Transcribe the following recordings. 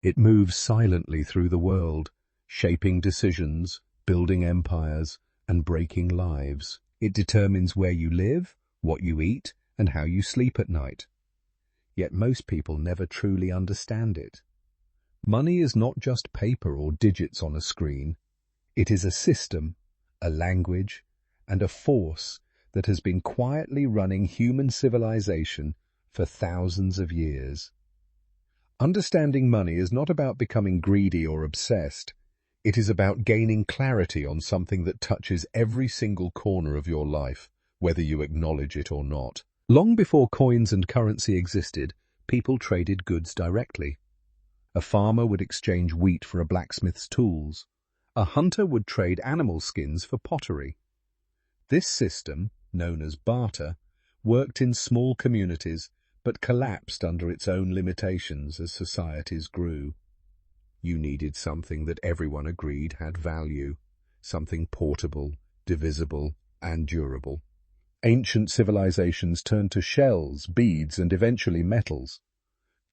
It moves silently through the world, shaping decisions, building empires, and breaking lives. It determines where you live, what you eat, and how you sleep at night. Yet most people never truly understand it. Money is not just paper or digits on a screen. It is a system, a language, and a force that has been quietly running human civilization for thousands of years. Understanding money is not about becoming greedy or obsessed. It is about gaining clarity on something that touches every single corner of your life, whether you acknowledge it or not. Long before coins and currency existed, people traded goods directly. A farmer would exchange wheat for a blacksmith's tools. A hunter would trade animal skins for pottery. This system, known as barter, worked in small communities but collapsed under its own limitations as societies grew. You needed something that everyone agreed had value, something portable, divisible, and durable. Ancient civilizations turned to shells, beads, and eventually metals.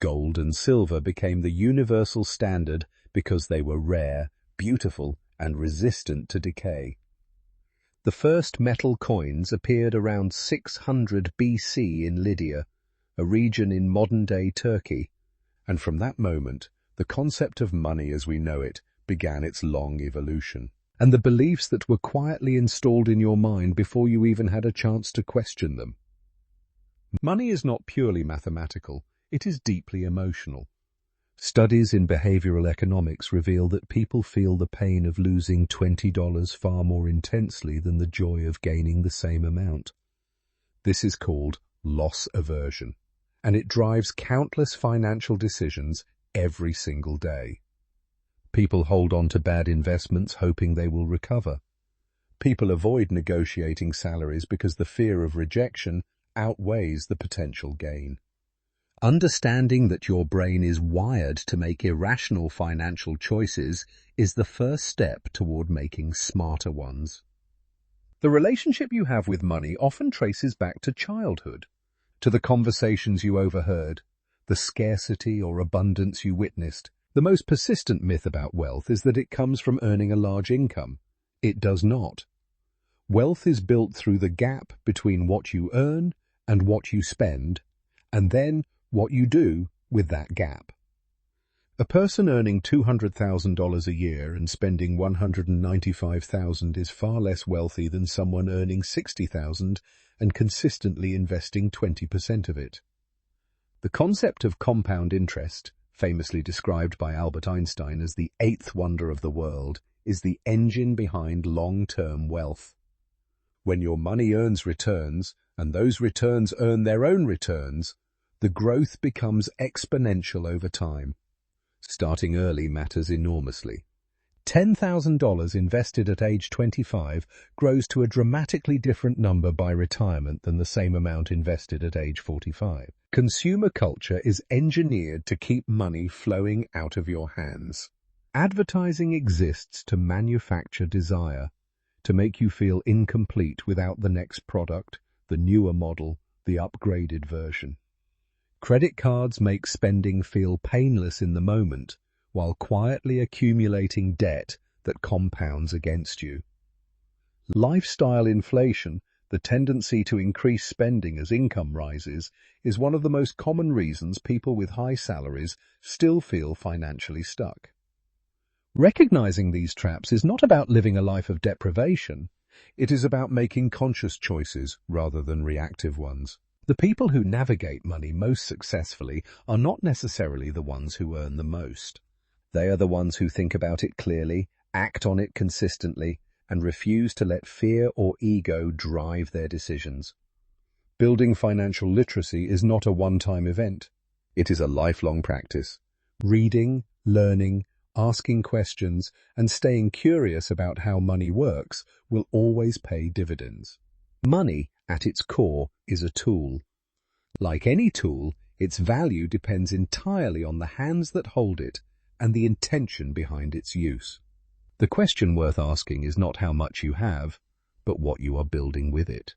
Gold and silver became the universal standard because they were rare, beautiful, and resistant to decay. The first metal coins appeared around 600 BC in Lydia, a region in modern-day Turkey, and from that moment, the concept of money as we know it began its long evolution. And the beliefs that were quietly installed in your mind before you even had a chance to question them. Money is not purely mathematical, it is deeply emotional. Studies in behavioral economics reveal that people feel the pain of losing $20 far more intensely than the joy of gaining the same amount. This is called loss aversion, and it drives countless financial decisions every single day. People hold on to bad investments hoping they will recover. People avoid negotiating salaries because the fear of rejection outweighs the potential gain. Understanding that your brain is wired to make irrational financial choices is the first step toward making smarter ones. The relationship you have with money often traces back to childhood, to the conversations you overheard, the scarcity or abundance you witnessed. The most persistent myth about wealth is that it comes from earning a large income. It does not. Wealth is built through the gap between what you earn and what you spend, and then what you do with that gap. A person earning $200,000 a year and spending $195,000 is far less wealthy than someone earning $60,000 and consistently investing 20% of it. The concept of compound interest, famously described by Albert Einstein as the eighth wonder of the world, is the engine behind long-term wealth. When your money earns returns, and those returns earn their own returns, the growth becomes exponential over time. Starting early matters enormously. $10,000 invested at age 25 grows to a dramatically different number by retirement than the same amount invested at age 45. Consumer culture is engineered to keep money flowing out of your hands. Advertising exists to manufacture desire, to make you feel incomplete without the next product, the newer model, the upgraded version. Credit cards make spending feel painless in the moment, while quietly accumulating debt that compounds against you. Lifestyle inflation, the tendency to increase spending as income rises, is one of the most common reasons people with high salaries still feel financially stuck. Recognizing these traps is not about living a life of deprivation. It is about making conscious choices rather than reactive ones. The people who navigate money most successfully are not necessarily the ones who earn the most. They are the ones who think about it clearly, act on it consistently, and refuse to let fear or ego drive their decisions. Building financial literacy is not a one-time event. It is a lifelong practice. Reading, learning, asking questions, and staying curious about how money works will always pay dividends. Money, at its core, is a tool. Like any tool, its value depends entirely on the hands that hold it and the intention behind its use. The question worth asking is not how much you have, but what you are building with it.